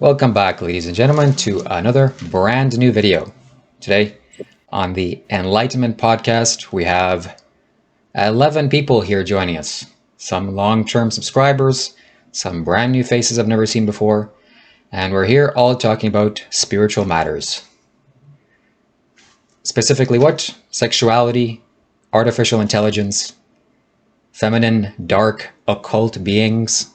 Welcome back, ladies and gentlemen, to another brand new video. Today, on the Enlightenment Podcast, we have 11 people here joining us. Some long-term subscribers, some brand new faces I've never seen before, and we're here all talking about spiritual matters. Specifically what? Sexuality, artificial intelligence, feminine, dark, occult beings,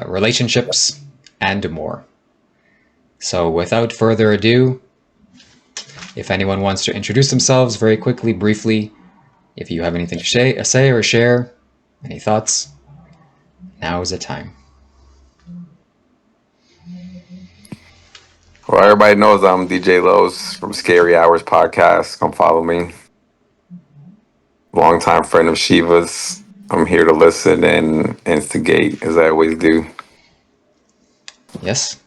relationships, and more. So without further ado, if anyone wants to introduce themselves very quickly, briefly, if you have anything to say or share, any thoughts, now is the time. Well, everybody knows I'm DJ Lowe's from Scary Hours Podcast. Come follow me. Longtime friend of Shiva's. I'm here to listen and instigate, as I always do. Yes,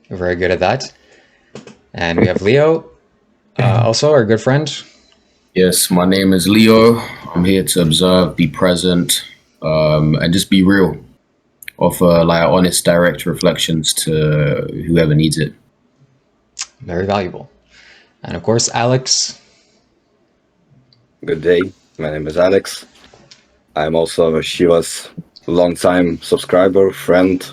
you're very good at that. And we have Leo, also our good friend. Yes, my name is Leo. I'm here to observe, be present, and just be real. Offer honest, direct reflections to whoever needs it. Very valuable. And of course, Alex. Good day. My name is Alex. I'm also Shiva's longtime subscriber, friend,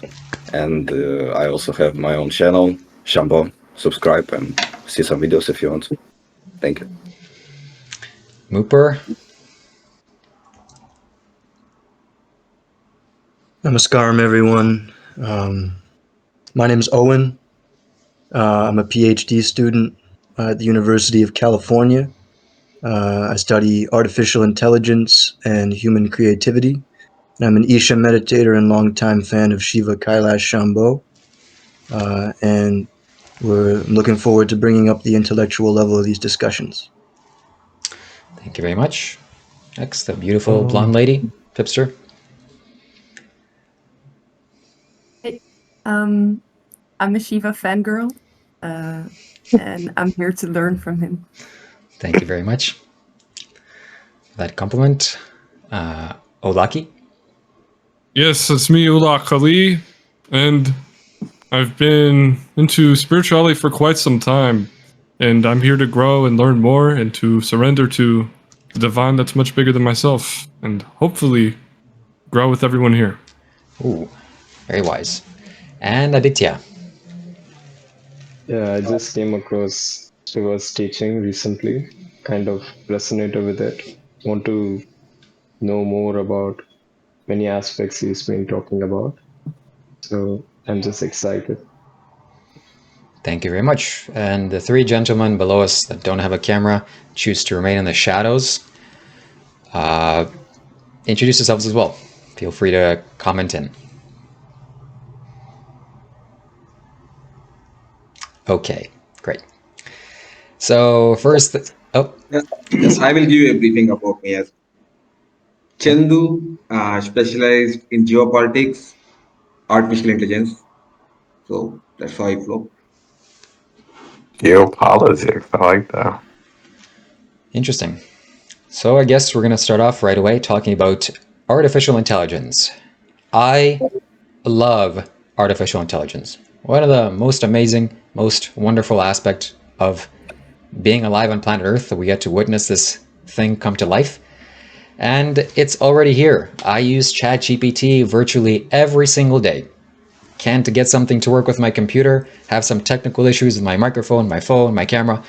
and I also have my own channel, Shambho. Subscribe and see some videos if you want. Thank you. Mooper. Namaskaram, everyone. My name is Owen. I'm a PhD student at the University of California. I study artificial intelligence and human creativity. And I'm an Isha meditator and longtime fan of Shiva, Kailash, Shambho. And we're looking forward to bringing up the intellectual level of these discussions. Thank you very much. Next, the beautiful blonde lady, Pipster. I'm a Shiva fangirl, and I'm here to learn from him. Thank you very much for that compliment. Olaki? Yes, it's me, Ulak Ali, and I've been into spirituality for quite some time, and I'm here to grow and learn more and to surrender to the divine that's much bigger than myself, and hopefully grow with everyone here. Ooh, very wise. And Aditya. Yeah, I just came across Shiva's teaching recently, kind of resonated with it. Want to know more about many aspects he's been talking about. So I'm just excited. Thank you very much. And the three gentlemen below us that don't have a camera choose to remain in the shadows. Introduce yourselves as well. Feel free to comment in. Okay, great. So first, Yes, I will give you a briefing about me as Chandu, specialized in geopolitics, artificial intelligence. So that's how I flow. Geopolitics, I like that. Interesting. So I guess we're going to start off right away talking about artificial intelligence. I love artificial intelligence. One of the most amazing, most wonderful aspects of being alive on planet Earth that we get to witness this thing come to life. And it's already here. I use ChatGPT virtually every single day. Can to get something to work with my computer, have some technical issues with my microphone, my phone, my camera,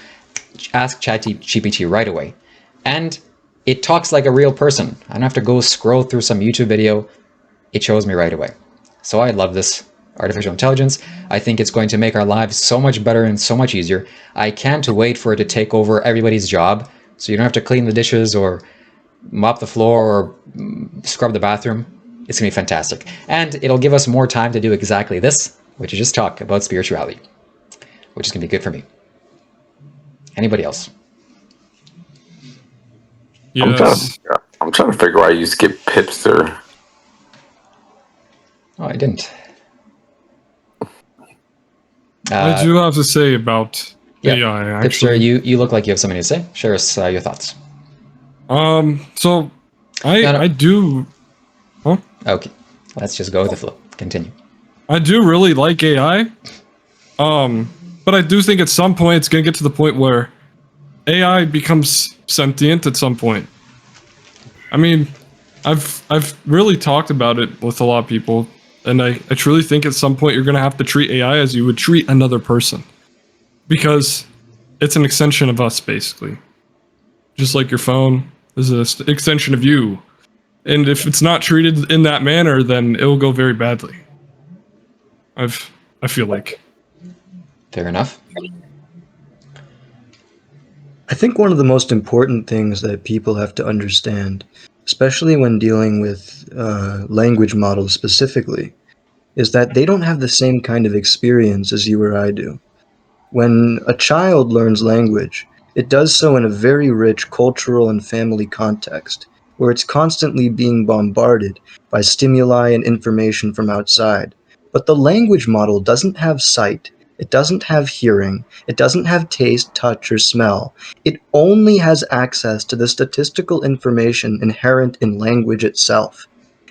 ask ChatGPT right away. And it talks like a real person. I don't have to go scroll through some YouTube video. It shows me right away. So I love this artificial intelligence. I think it's going to make our lives so much better and so much easier. I can't wait for it to take over everybody's job. So you don't have to clean the dishes or mop the floor or scrub the bathroom. It's going to be fantastic. And it'll give us more time to do exactly this, which is just talk about spirituality, which is going to be good for me. Anybody else? Yes. I'm trying to figure out why you skipped Pipster. Oh, I didn't. I do have to say about yeah, AI, actually. Pipster, you look like you have something to say. Share us your thoughts. So I do... Huh? Okay, let's just go with the flow. Continue. I do really like AI. But I do think at some point it's gonna get to the point where AI becomes sentient at some point. I mean, I've really talked about it with a lot of people, and I truly think at some point you're gonna have to treat AI as you would treat another person. Because it's an extension of us, basically. Just like your phone is an extension of you. And if it's not treated in that manner, then it will go very badly. I feel like. Fair enough. I think one of the most important things that people have to understand, especially when dealing with language models specifically, is that they don't have the same kind of experience as you or I do. When a child learns language, it does so in a very rich cultural and family context, where it's constantly being bombarded by stimuli and information from outside. But the language model doesn't have sight, it doesn't have hearing, it doesn't have taste, touch, or smell. It only has access to the statistical information inherent in language itself.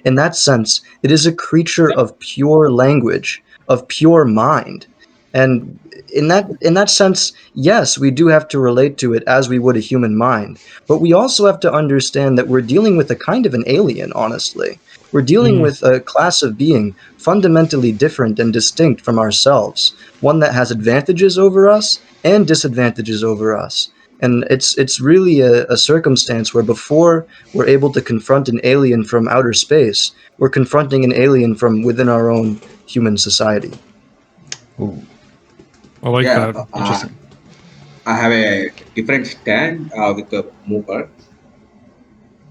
In that sense, it is a creature of pure language, of pure mind. And in that sense, yes, we do have to relate to it as we would a human mind, but we also have to understand that we're dealing with a kind of an alien, honestly. We're dealing with a class of being fundamentally different and distinct from ourselves, one that has advantages over us and disadvantages over us. And it's really a circumstance where before we're able to confront an alien from outer space, we're confronting an alien from within our own human society. Ooh, I like Yeah, that. interesting. I have a different stand with the Mooper.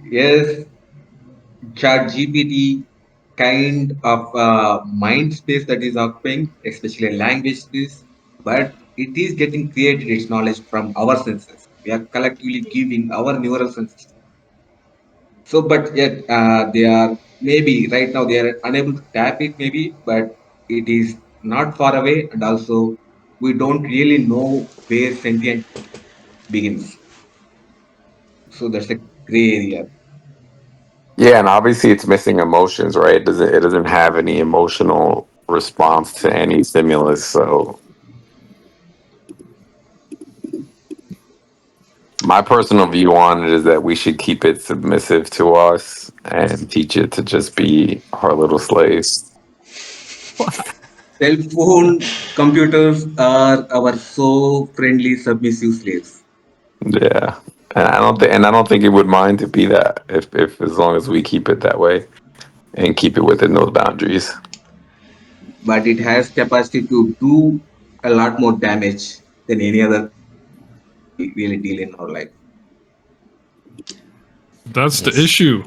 Yes, Chat GPT kind of mind space that is occupying, especially language space, but it is getting created its knowledge from our senses. We are collectively giving our neural senses. So, but yet they are maybe right now they are unable to tap it, maybe, but it is not far away, and also we don't really know where sentient begins. So that's a gray area. Yeah, and obviously it's missing emotions, right? It doesn't have any emotional response to any stimulus. So my personal view on it is that we should keep it submissive to us and teach it to just be our little slaves. Cell phone computers are our so friendly submissive slaves, Yeah. And I don't think it would mind to be that if as long as we keep it that way and keep it within those boundaries. but it has capacity to do a lot more damage than any other really deal in our life. That's the Yes. issue.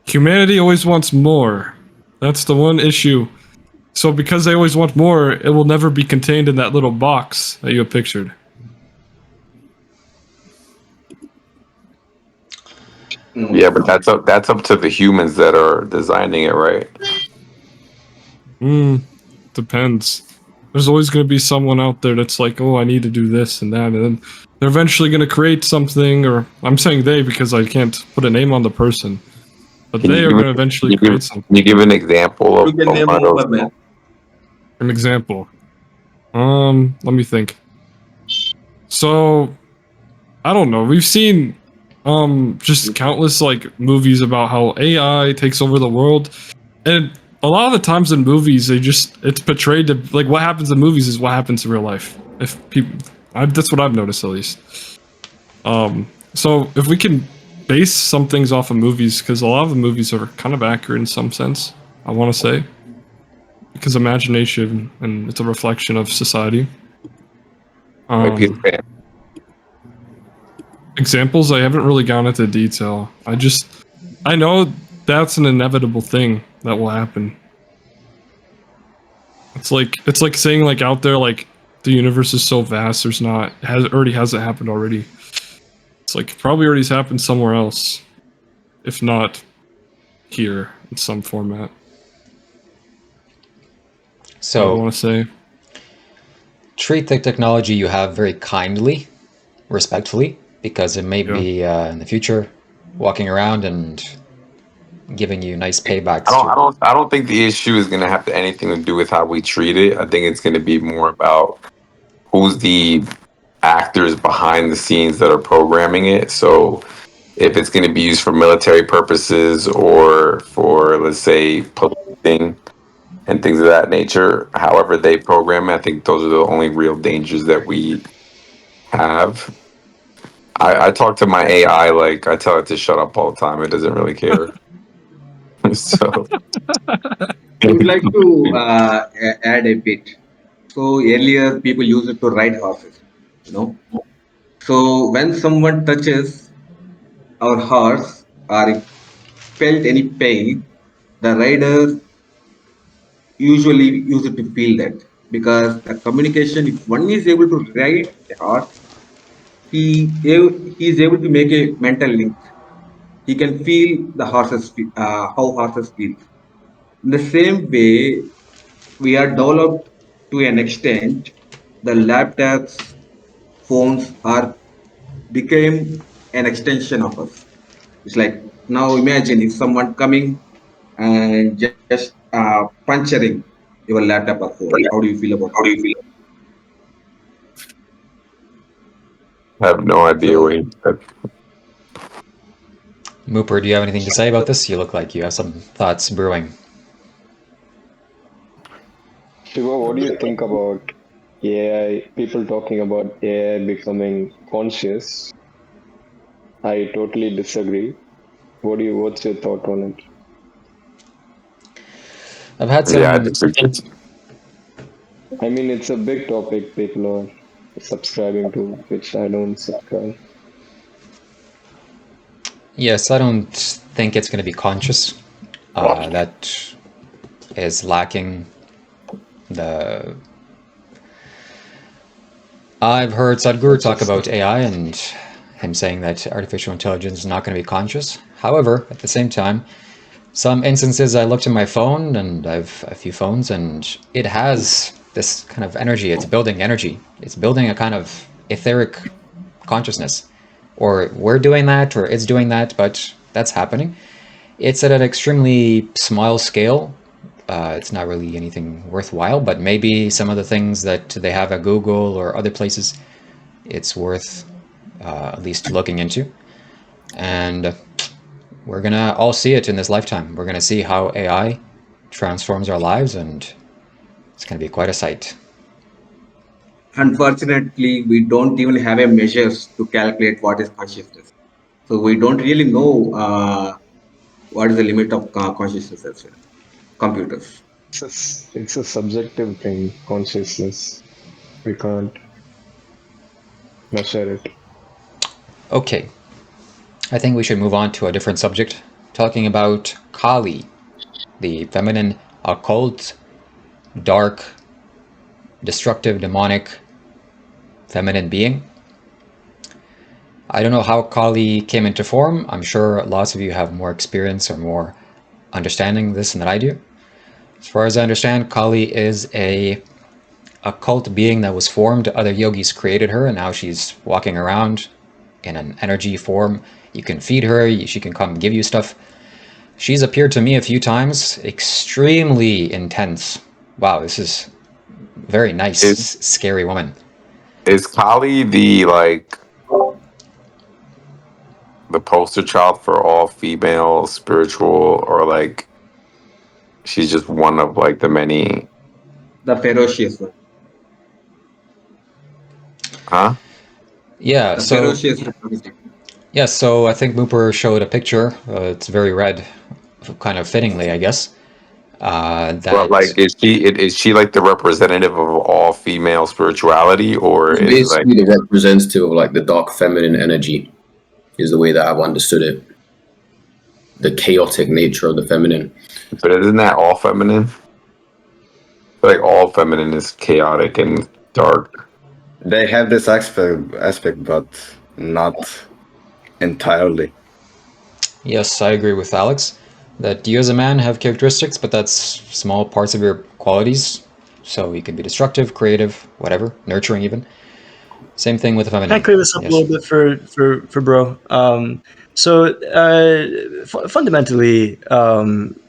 Humanity always wants more. That's the one issue. So because they always want more, it will never be contained in that little box that you have pictured. Yeah, but that's up to the humans that are designing it, right? Depends. There's always going to be someone out there that's like, oh, I need to do this and that, and then they're eventually going to create something, or I'm saying they because I can't put a name on the person, but Can you they are give going to eventually create something. can you give an example You can of name one of those? Superman. An example. Let me think. So, I don't know. We've seen just countless like movies about how AI takes over the world, and a lot of the times in movies it's portrayed to like what happens in movies is what happens in real life. If people, that's what I've noticed at least. So if we can base some things off of movies, because a lot of the movies are kind of accurate in some sense, I want to say, because imagination and it's a reflection of society. Like Peter Um, Pan. Examples, I haven't really gone into detail. I know that's an inevitable thing that will happen. It's like saying like out there like the universe is so vast there's not hasn't happened already. It's like probably already happened somewhere else, if not here in some format. I So want to say. treat the technology you have very kindly, respectfully, because it may Yeah. be in the future walking around and giving you nice paybacks to. I don't think the issue is going to have anything to do with how we treat it. I think it's going to be more about who's the actors behind the scenes that are programming it. So if it's going to be used for military purposes or for, let's say, policing and things of that nature, however they program it, I think those are the only real dangers that we have. I talk to my AI like I tell it to shut up all the time. It doesn't really care. So I would like to add a bit. So earlier people used it to ride horses, you know. So when someone touches our horse or if felt any pain, the rider usually use it to feel that because the communication, if one is able to ride a horse, he is able to make a mental link. He can feel the how horses feel. In the same way, we are developed to an extent. The laptops, phones are became an extension of us. It's like now imagine if someone coming and just puncturing your laptop or phone. How do you feel about it? I have no idea what So he said. Mooper, do you have anything to say about this? You look like you have some thoughts brewing. Shiva, what do you think about AI, people talking about AI becoming conscious? I totally disagree. What's your thought on it? I've had Yeah, I some. disagree. I mean, it's a big topic people are subscribing to, which I don't subscribe. Yes, I don't think it's going to be conscious. That is lacking the. I've heard Sadhguru talk about AI and him saying that artificial intelligence is not going to be conscious. However, at the same time, some instances I looked at my phone and I've a few phones and it has this kind of energy. It's building energy. It's building a kind of etheric consciousness. Or we're doing that or it's doing that, but that's happening. It's at an extremely small scale. It's not really anything worthwhile, but maybe some of the things that they have at Google or other places, it's worth at least looking into. And we're going to all see it in this lifetime. We're going to see how AI transforms our lives, and it's going to be quite a sight. unfortunately, we don't even have a measures to calculate what is consciousness. So we don't really know what is the limit of consciousness as well. Computers. It's a subjective thing, consciousness. We can't measure it. Okay, I think we should move on to a different subject, talking about Kali, the feminine, occult, dark, destructive, demonic, feminine being. I don't know how Kali came into form. I'm sure lots of you have more experience or more understanding of this than I do. As far as I understand, Kali is a occult being that was formed. Other yogis created her, and now she's walking around in an energy form. You can feed her, she can come give you stuff. She's appeared to me a few times, extremely intense. Wow, this is very nice, scary woman. Is Kali the poster child for all female spiritual, or like she's just one of like the many? The ferocious one. Huh? Yeah, The so ferocious representative. yes, so I think Mooper showed a picture. It's very red, kind of fittingly, I guess. Well, like, That is she like the representative of all female spirituality, or It's is like? basically the representative of like the dark feminine energy, is the way that I've understood it. The chaotic nature of the feminine. But isn't that all feminine? Like all feminine is chaotic and dark. They have this aspect, but not entirely. yes, I agree with Alex that you as a man have characteristics, but that's small parts of your qualities. So you can be destructive, creative, whatever, nurturing even. Same thing with the Can I feminine. clear this up a little bit for bro? Fundamentally,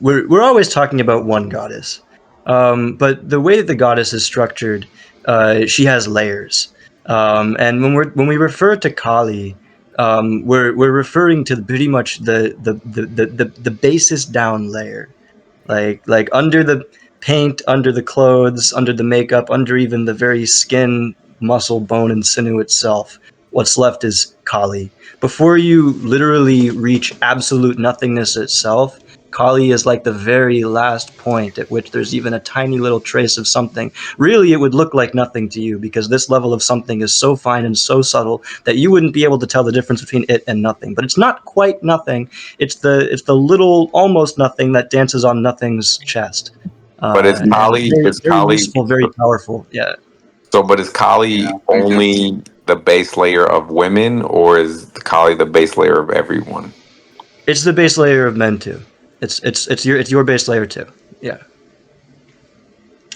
we're always talking about one goddess, but the way that the goddess is structured, she has layers. And when we refer to Kali, we're referring to pretty much the basest down layer, like under the paint, under the clothes, under the makeup, under even the very skin, muscle, bone, and sinew itself. What's left is Kali. Before you literally reach absolute nothingness itself, Kali is like the very last point at which there's even a tiny little trace of something. Really, it would look like nothing to you because this level of something is so fine and so subtle that you wouldn't be able to tell the difference between it and nothing. But it's not quite nothing. It's the little almost nothing that dances on nothing's chest. But is And Kali very, is very Kali useful, very powerful. Yeah. so? But is Kali only the base layer of women, or is Kali the base layer of everyone? It's the base layer of men too. It's your base layer too. Yeah.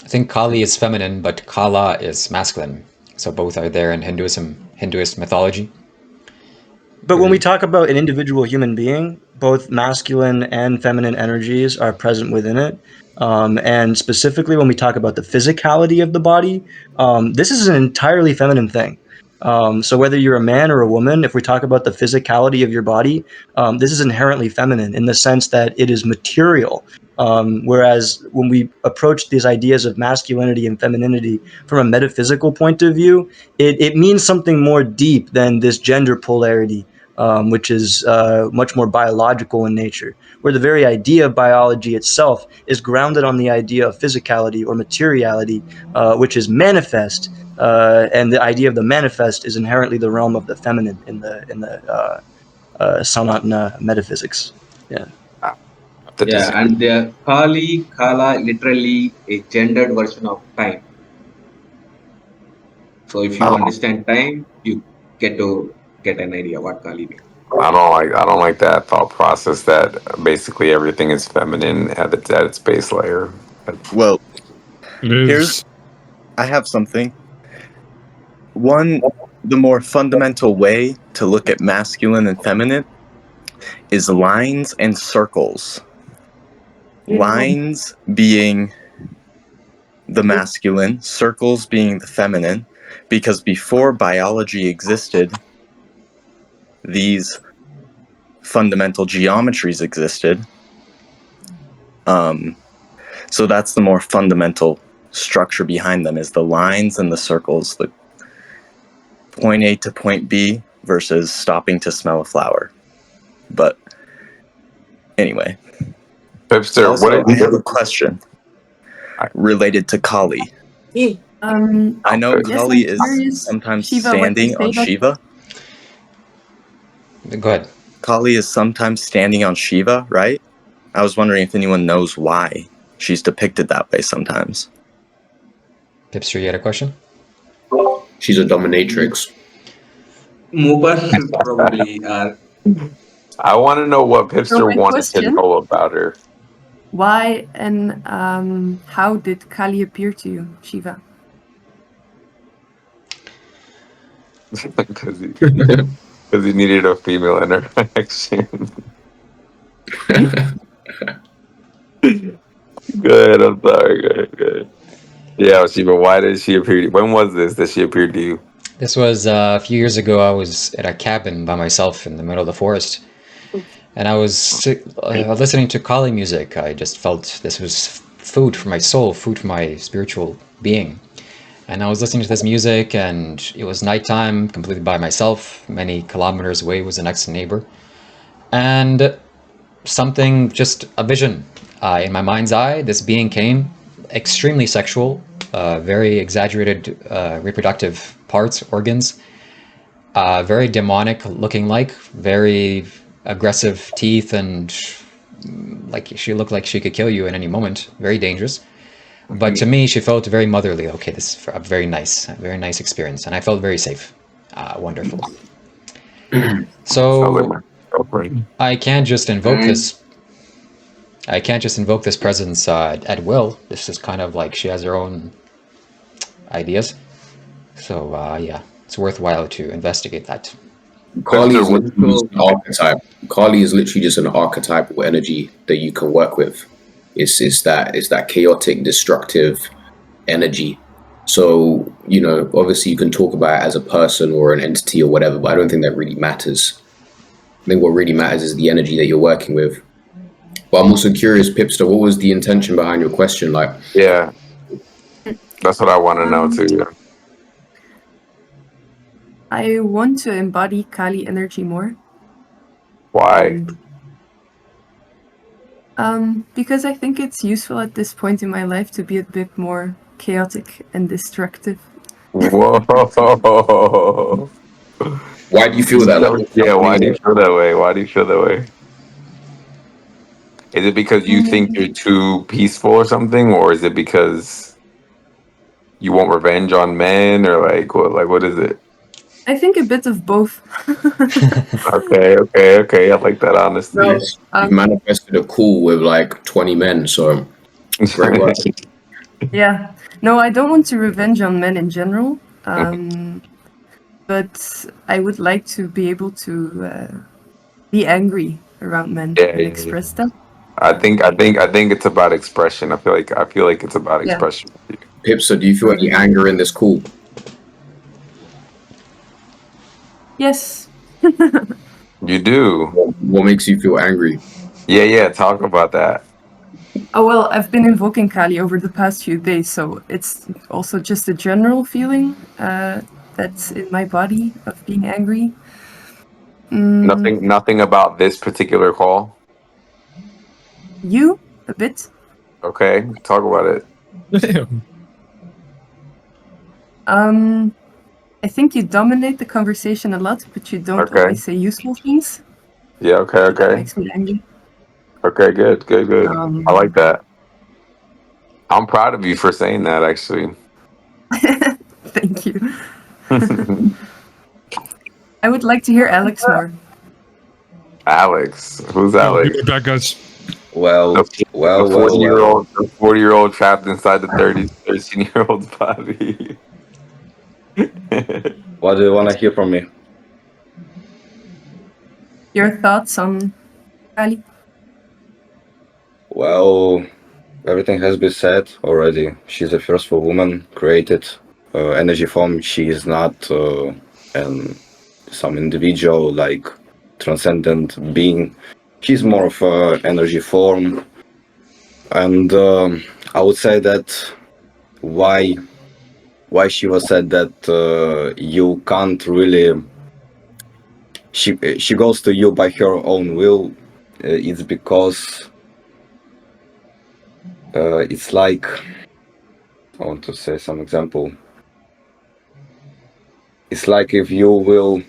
I think Kali is feminine, but Kala is masculine. So both are there in Hinduist mythology. But when we talk about an individual human being, both masculine and feminine energies are present within it. And specifically, when we talk about the physicality of the body, this is an entirely feminine thing. So whether you're a man or a woman, if we talk about the physicality of your body, this is inherently feminine in the sense that it is material. Whereas when we approach these ideas of masculinity and femininity from a metaphysical point of view, it means something more deep than this gender polarity, which is much more biological in nature, where the very idea of biology itself is grounded on the idea of physicality or materiality, which is manifest, and the idea of the manifest is inherently the realm of the feminine in the Sanatana metaphysics. Yeah. Yeah, and the Kali, Kala, literally a gendered version of time. So if I you don't. understand time, you get to get an idea what Kali means. I don't like that thought process that basically everything is feminine at its base layer. Well, It here's is. I have something. The more fundamental way to look at masculine and feminine is lines and circles. Lines being the masculine, circles being the feminine, because before biology existed, these fundamental geometries existed. So that's the more fundamental structure behind them is the lines and the circles, the point A to point B versus stopping to smell a flower. But anyway, Pipster, also I have a question related to Kali. I know Yes, Kali I'm is curious, sometimes Shiva, what you standing say on about Shiva. Go ahead. Kali is sometimes standing on Shiva, right? I was wondering if anyone knows why she's depicted that way sometimes. Pipster, you had a question? She's a dominatrix. Muban probably I want to know what So Pipster my wanted to question, know about her. why and how did Kali appear to you, Shiva? Because he needed a female interaction. Good, I'm sorry. Good. Yeah, Shiva, why did she appear to you? When was this that she appeared to you? This was a few years ago. I was at a cabin by myself in the middle of the forest, and I was listening to Kali music. I just felt this was food for my soul, food for my spiritual being. And I was listening to this music, and it was nighttime, completely by myself. Many kilometers away was the next neighbor. And something, just a vision in my mind's eye. This being came, extremely sexual, very exaggerated reproductive parts, organs, very demonic looking like, very aggressive teeth, and like she looked like she could kill you at any moment, very dangerous. But to me, she felt very motherly. Okay, this is a very nice experience, and I felt very safe. Wonderful. So I can't just invoke this. I can't just invoke this presence at will. This is kind of like she has her own ideas. So yeah, it's worthwhile to investigate that. Kali is what do literally you just an archetype. Kali is literally just an archetypal energy that you can work with. It's that chaotic, destructive energy. So, obviously you can talk about it as a person or an entity or whatever, but I don't think that really matters. I think what really matters is the energy that you're working with. But I'm also curious, Pipster, what was the intention behind your question? Like, Yeah, that's what I want to know Um, too. I want to embody Kali energy more. Why? Because I think it's useful at this point in my life to be a bit more chaotic and destructive. Whoa. why do you feel that? Like, Yeah, why do you feel that way? Why do you feel that way? Is it because you think you're too peaceful or something, or is it because you want revenge on men, or what is it? I think a bit of both. Okay. I like that honesty. You've manifested a call with like 20 men, so great work. Yeah. No, I don't want to revenge on men in general. But I would like to be able to be angry around men Yeah, and yeah, yeah. express that. I think it's about expression. I feel like it's about Yeah. expression. Pipster, do you feel any anger in this call? Yes. You do. What makes you feel angry? Yeah. Talk about that. Oh, well, I've been invoking Kali over the past few days, so it's also just a general feeling that's in my body of being angry. Nothing about this particular call. You, a bit. Okay, talk about it. Damn. I think you dominate the conversation a lot, but you don't Okay. always say useful things. Yeah. So that Okay. makes me angry. Okay. Good. I like that. I'm proud of you for saying that. Actually. Thank you. I would like to hear Alex more. Alex, who's Yo, Alex? be right back, guys. Well, The 40-year-old trapped inside the 13-year-old's body. What do you want to hear from me? Your thoughts on Kali? Well, everything has been said already. She's the first for woman created energy form. She is not some individual like transcendent being. She's more of a energy form, and I would say that why Shiva said that you can't really. She goes to you by her own will. It's because it's like, I want to say some example. It's like if you will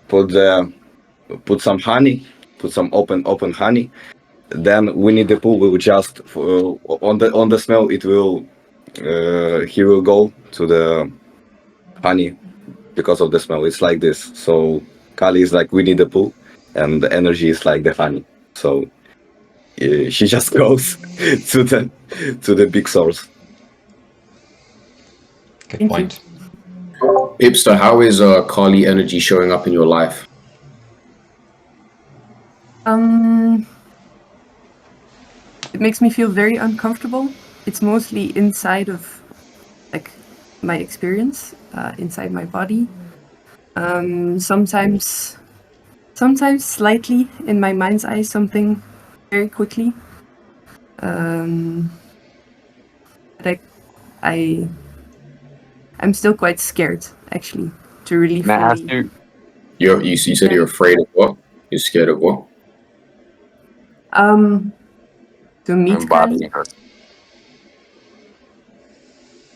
put some honey, put some open honey, then Winnie the Pooh will just on the smell it will he will go to the honey because of the smell. It's like this. So Kali is like Winnie the Pooh, and the energy is like the honey. So she just goes to the big source. Good Thank point. Pipster, how is Kali energy showing up in your life? It makes me feel very uncomfortable. It's mostly inside of like my experience, inside my body. Sometimes slightly in my mind's eye, something very quickly. But I'm still quite scared, actually, to really Can I ask fully. You said you're afraid of what? You're scared of what? To meet Kali. embodying her?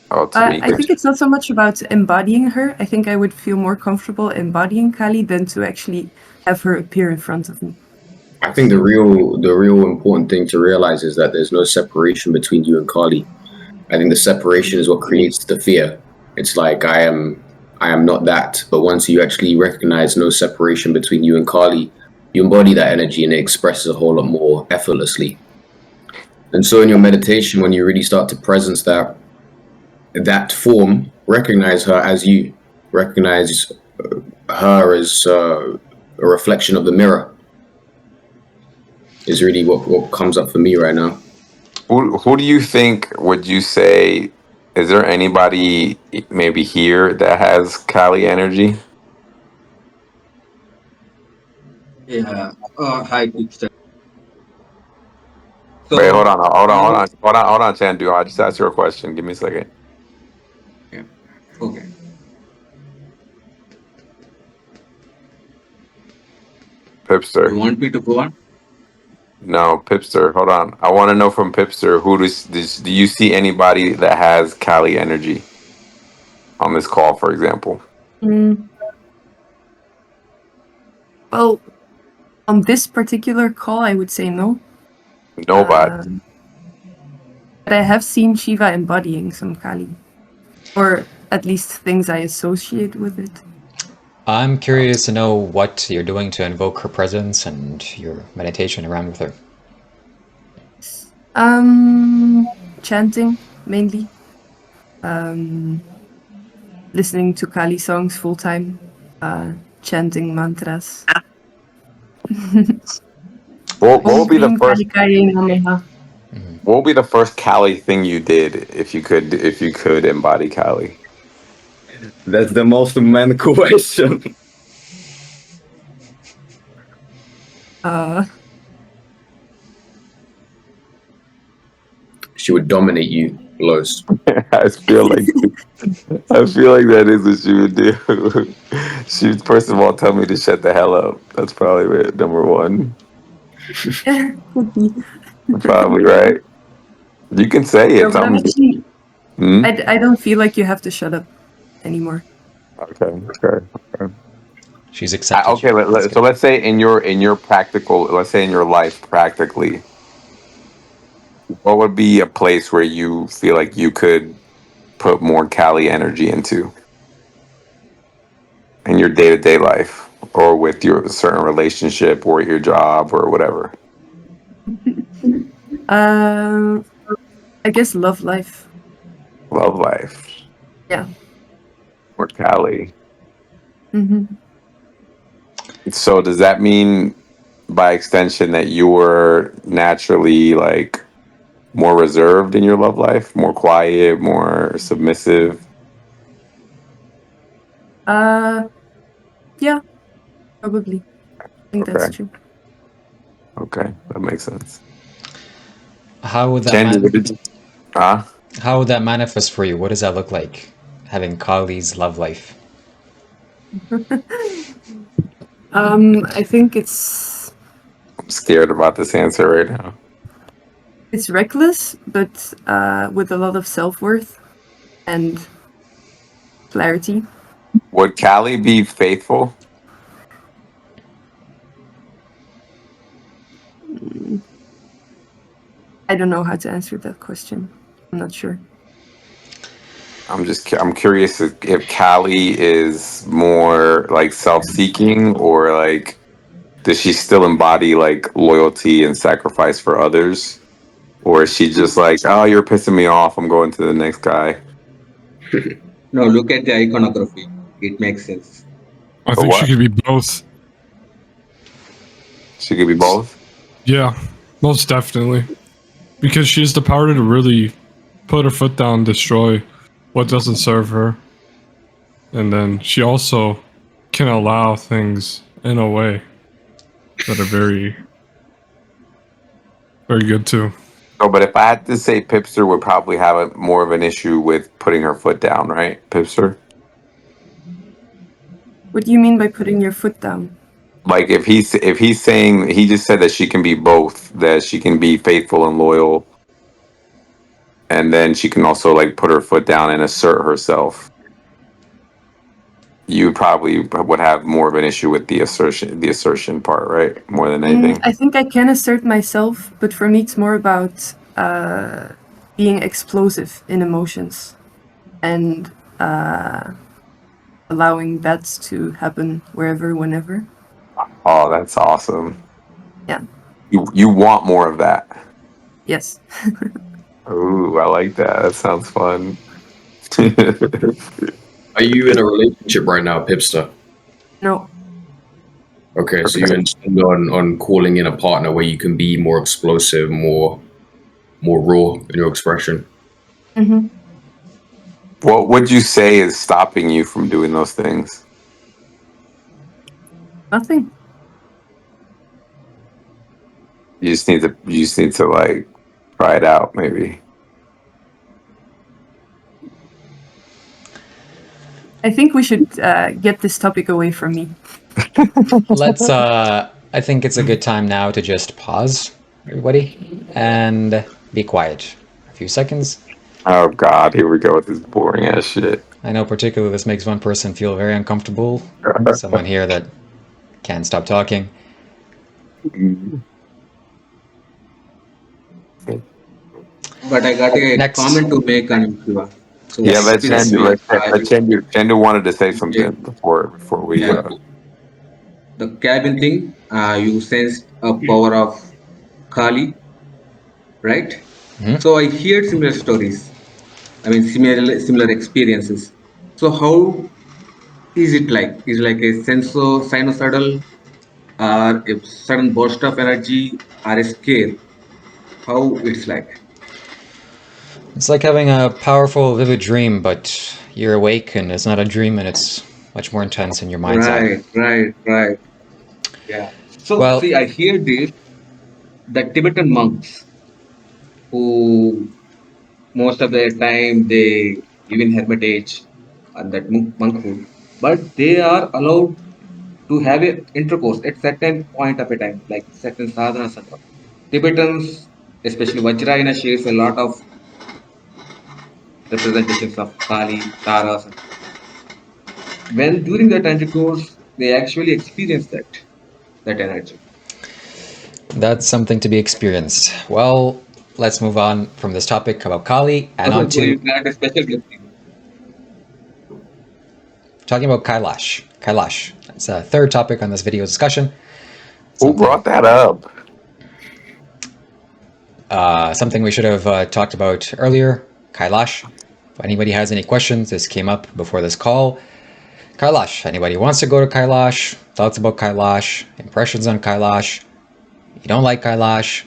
Oh, to meet I think it's not so much about embodying her. I think I would feel more comfortable embodying Kali than to actually have her appear in front of me. I think the real important thing to realize is that there's no separation between you and Kali. I think the separation is what creates the fear. It's like I am not that. But once you actually recognize no separation between you and Kali, you embody that energy and it expresses a whole lot more effortlessly. And so in your meditation, when you really start to presence that form, recognize her as you. recognize her as a reflection of the mirror. Is really what comes up for me right now. Who do you think, would you say, is there anybody maybe here that has Kali energy? Yeah. Hi, Pixar. Wait, hold So, on, hold on, Chandu. I just asked you a question. Give me a second. yeah. Okay. You Pipster. want me to go on? No, Pipster. Hold on. I want to know from Pipster, do you see anybody that has Kali energy on this call, for example? Mm. Well, on this particular call, I would say no. Nobody. But I have seen Shiva embodying some Kali, or at least things I associate with it. I'm curious to know what you're doing to invoke her presence and your meditation around with her. Chanting mainly. Listening to Kali songs full time. Chanting mantras. What will be the first? Nameha. What will be the first Kali thing you did if you could embody Kali? That's the most man question. She would dominate you, Los. I feel like that is what she would do. She would first of all tell me to shut the hell up. That's probably number one. Could be. Probably right. You can say No, it. but actually, Hmm? I don't feel like you have to shut up anymore. Okay. She's accepted Okay. you. That's So good. let's say in your practical, let's say in your life practically, what would be a place where you feel like you could put more Kali energy into in your day to day life, or with your certain relationship, or your job, or whatever? I guess love life. Love life. Yeah. Or Kali. Hmm. So does that mean, by extension, that you were naturally like more reserved in your love life, more quiet, more submissive? Yeah, probably. I think that's Okay, true. that makes sense. How would that Chandy, man? what did you? Huh? How would that manifest for you? What does that look like? Having Kali's love life. I think it's I'm scared about this answer right now. reckless, but with a lot of self-worth and clarity. Would Kali be faithful? I don't know how to answer that question. I'm not sure. I'm curious if Kali is more like self-seeking, or like does she still embody like loyalty and sacrifice for others? Or is she just like, oh, you're pissing me off, I'm going to the next guy? No, look at the iconography. It makes sense. I Or think she what? could be both. She could be both? Yeah, most definitely. Because she has the power to really put her foot down, destroy what doesn't serve her. And then she also can allow things in a way that are very, very good too. No, but if I had to say, Pipster would probably have more of an issue with putting her foot down, right? Pipster? What do you mean by putting your foot down? Like if he's saying, he just said that she can be both, that she can be faithful and loyal, and then she can also like put her foot down and assert herself. You probably would have more of an issue with the assertion part, right? More than anything. I think I can assert myself, but for me it's more about being explosive in emotions and allowing that to happen wherever, whenever. Oh, that's awesome. Yeah. You want more of that. Yes. Ooh, I like that. That sounds fun. Are you in a relationship right now, Pipster? No. Okay, so you intend on calling in a partner where you can be more explosive, more raw in your expression. Mm-hmm. What would you say is stopping you from doing those things? Nothing. You just need to like try it out, maybe. I think we should get this topic away from me. Let's, I think it's a good time now to just pause, everybody, and be quiet for a few seconds. Oh God, here we go with this boring ass shit. I know particularly this makes one person feel very uncomfortable. Someone here that can't stop talking. But I got a Next. comment to make on Shiva. So Yeah, Yes. let experience Chandu. me. Let Chandu. Chandu wanted to say something before we. Yeah, the cabin thing. You sensed a power of Kali, right? Mhm. So I heard similar stories. I mean, similar experiences. So how is it like? Is it like a sinusoidal, or a sudden burst of energy, or a scare? How it's like? It's like having a powerful, vivid dream, but you're awake and it's not a dream and it's much more intense in your mind's eye. Right. Yeah. So Well, see, I hear this. The Tibetan monks who most of the time they live in hermitage and that monkhood, but they are allowed to have a intercourse at certain point of a time, like certain sadhanas and all. Tibetans, especially Vajrayana, shares a lot of representations of Kali, Taras. And when during that intercourse, they actually experience that energy. that's something to be experienced. Well, let's move on from this topic about Kali and on So you to grant a special blessing. talking about Kailash. Kailash. It's a third topic on this video discussion. Who brought that up? Something we should have talked about earlier. Kailash. If anybody has any questions, this came up before this call. Kailash. Anybody wants to go to Kailash? Thoughts about Kailash? Impressions on Kailash? You don't like Kailash?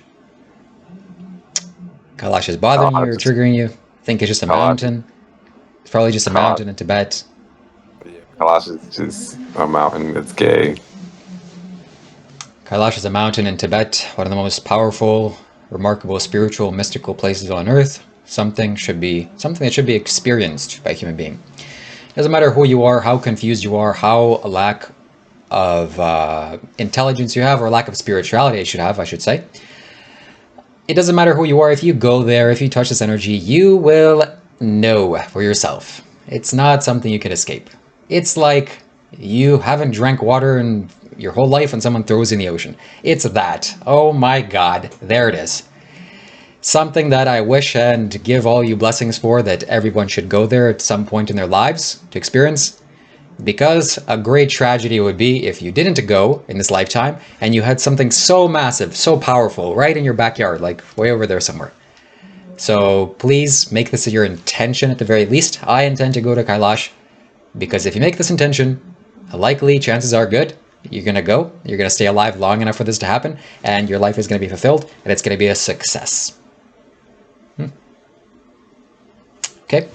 Kailash is bothering you or triggering you? Think it's just a mountain? It's probably just a mountain in Tibet. Kailash is just a mountain that's gay. Kailash is a mountain in Tibet, one of the most powerful, remarkable, spiritual, mystical places on earth. Something that should be experienced by a human being. Doesn't matter who you are, how confused you are, how a lack of intelligence you have, or lack of spirituality I should say. It doesn't matter who you are. If you go there, if you touch this energy, you will know for yourself. It's not something you can escape. It's like you haven't drank water in your whole life and someone throws in the ocean. It's that. Oh my God, there it is. Something that I wish and give all you blessings for, that everyone should go there at some point in their lives to experience. Because a great tragedy would be if you didn't go in this lifetime and you had something so massive, so powerful right in your backyard, like way over there somewhere. So please make this your intention at the very least. I intend to go to Kailash because if you make this intention, likely chances are good you're going to go, you're going to stay alive long enough for this to happen, and your life is going to be fulfilled, and it's going to be a success. Okay.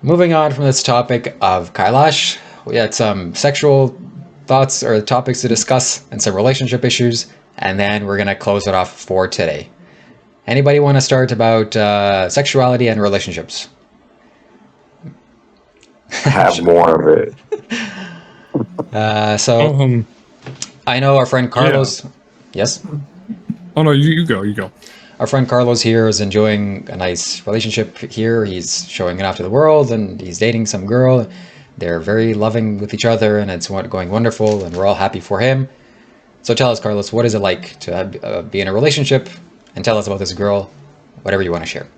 Moving on from this topic of Kailash, we had some sexual thoughts or topics to discuss and some relationship issues, and then we're going to close it off for today. Anybody want to start about sexuality and relationships? Have more of it. So I know our friend Carlos. Yeah. Yes? Oh no, you go. Our friend Carlos here is enjoying a nice relationship here. He's showing it off to the world and he's dating some girl. They're very loving with each other and it's going wonderful and we're all happy for him. So tell us, Carlos, what is it like to be in a relationship? And tell us about this girl, whatever you want to share.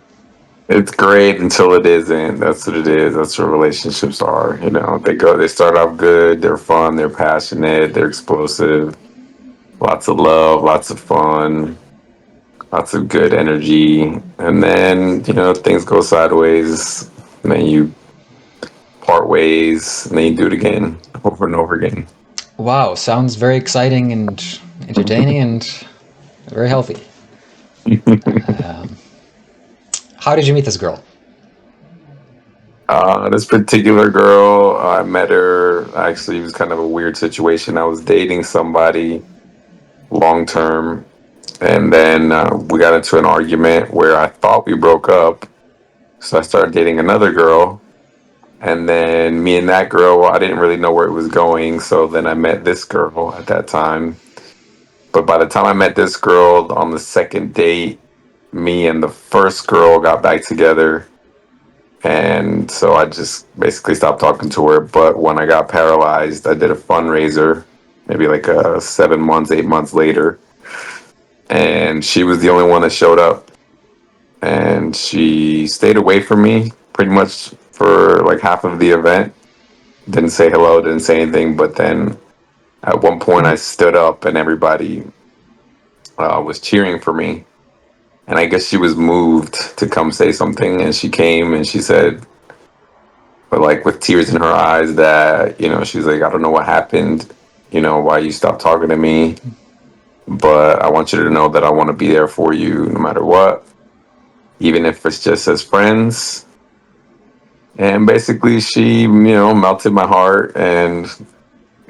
It's great until it isn't. That's what it is. That's what relationships are. You know, they start off good, they're fun, they're passionate, they're explosive. Lots of love, lots of fun, lots of good energy. And then, you know, things go sideways. And then you part ways, and then you do it again, over and over again. Wow, sounds very exciting and entertaining and very healthy. How did you meet this girl? This particular girl, I met her. Actually, it was kind of a weird situation. I was dating somebody long term, and then we got into an argument where I thought we broke up. So I started dating another girl, and then me and that girl, I didn't really know where it was going. So then I met this girl at that time. But by the time I met this girl on the second date, me and the first girl got back together. And so I just basically stopped talking to her. But when I got paralyzed, I did a fundraiser, maybe like 7 months, 8 months later. And she was the only one that showed up. And she stayed away from me pretty much for like half of the event. Didn't say hello, didn't say anything. But then at one point I stood up and everybody was cheering for me. And I guess she was moved to come say something. And she came and she said, but like with tears in her eyes, that, you know, she's like, I don't know what happened, you know, why you stopped talking to me. But I want you to know that I want to be there for you no matter what, even if it's just as friends. And basically she, you know, melted my heart, and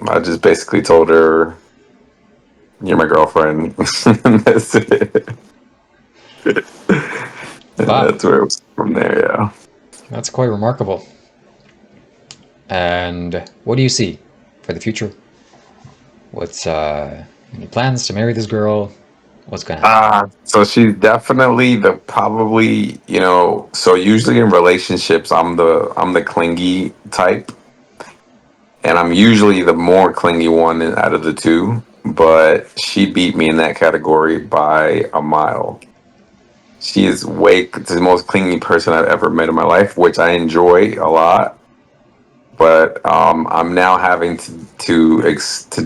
I just basically told her, you're my girlfriend. And that's it. And Wow, that's where it was from there, yeah. that's quite remarkable. And what do you see for the future? What's any plans to marry this girl? What's gonna happen? So she's definitely the probably, you know, so usually in relationships I'm the clingy type, and I'm usually the more clingy one out of the two, but she beat me in that category by a mile. She is the most clingy person I've ever met in my life, which I enjoy a lot. But I'm now having to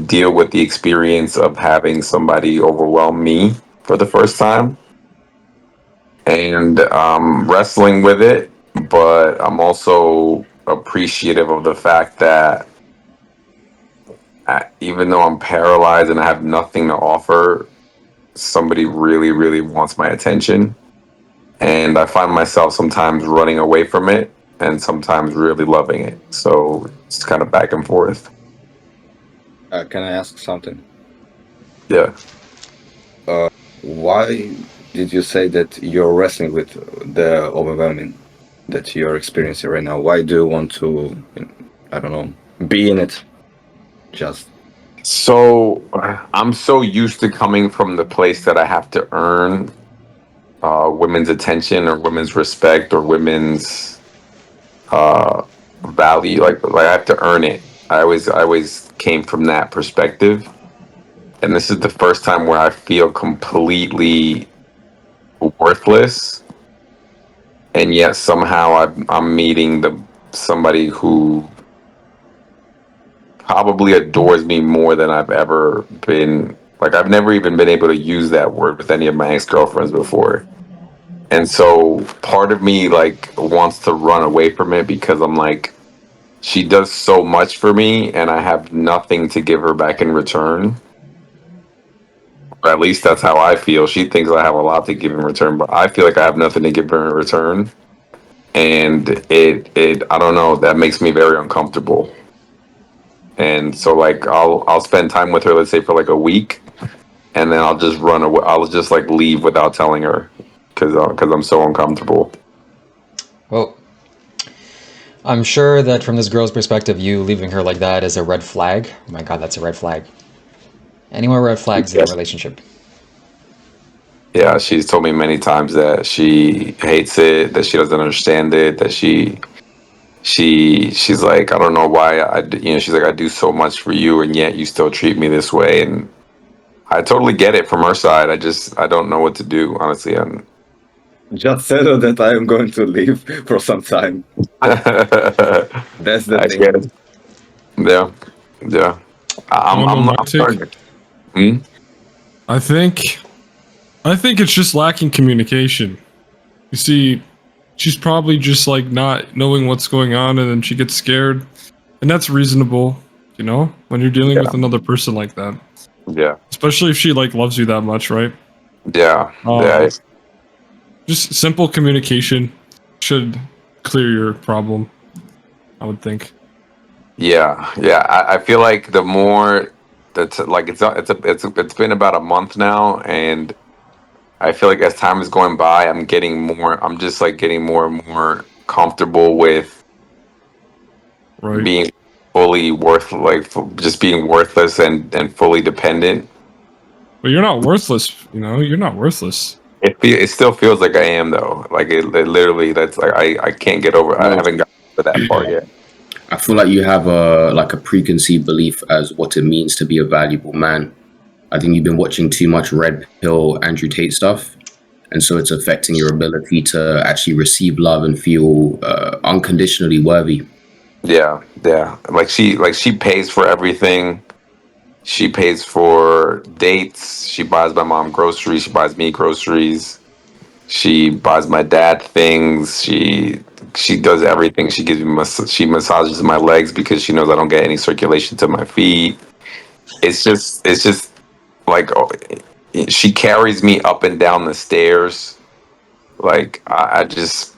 deal with the experience of having somebody overwhelm me for the first time, and wrestling with it. But I'm also appreciative of the fact that even though I'm paralyzed and I have nothing to offer, somebody really, really wants my attention. And I find myself sometimes running away from it and sometimes really loving it. So it's kind of back and forth. Can I ask something? Yeah. Why did you say that you're wrestling with the overwhelming that you're experiencing right now? Why do you want to, I don't know, be in it? Just So I'm so used to coming from the place that I have to earn women's attention or women's respect or women's value. Like I have to earn it. I always came from that perspective. And this is the first time where I feel completely worthless, and yet somehow I'm meeting somebody who probably adores me more than I've ever been. Like I've never even been able to use that word with any of my ex-girlfriends before. And so part of me like wants to run away from it because I'm like, she does so much for me and I have nothing to give her back in return. Or at least that's how I feel. She thinks I have a lot to give in return, but I feel like I have nothing to give her in return. And it I don't know, that makes me very uncomfortable. And so like I'll spend time with her, let's say for like a week, and then I'll just run away. I'll just like leave without telling her because I'm so uncomfortable. Well, I'm sure that from this girl's perspective, you leaving her like that is a red flag. Oh my God, that's a red flag. Any more red flags in a relationship? Yeah, she's told me many times that she hates it, that she doesn't understand it, that she's like, I don't know why she's like, I do so much for you and yet you still treat me this way. And I totally get it from her side. I don't know what to do, honestly. just settle that I am going to leave for some time. That's the I thing. get it. Yeah, yeah. I'm starting. I think it's just lacking communication. You see, she's probably just like not knowing what's going on, and then she gets scared, and that's reasonable, you know, when you're dealing with another person like that. Yeah. Especially if she like loves you that much, right? Yeah. Yeah. Just simple communication should clear your problem, I would think. Yeah. Yeah. I feel like the more that's like it's been about a month now, and I feel like as time is going by, I'm just like getting more and more comfortable with Right. being fully just being worthless and fully dependent. But you're not worthless, you know, you're not worthless. It still feels like I am though. Like it literally, that's like I can't get over. I No, haven't gotten to that part yet. I feel like you have a preconceived belief as what it means to be a valuable man. I think you've been watching too much Red Pill Andrew Tate stuff, and so it's affecting your ability to actually receive love and feel unconditionally worthy. Yeah, yeah. She pays for everything. She pays for dates. She buys my mom groceries. She buys me groceries. She buys my dad things. She does everything. She gives me she massages my legs because she knows I don't get any circulation to my feet. It's just like she carries me up and down the stairs. Like I just,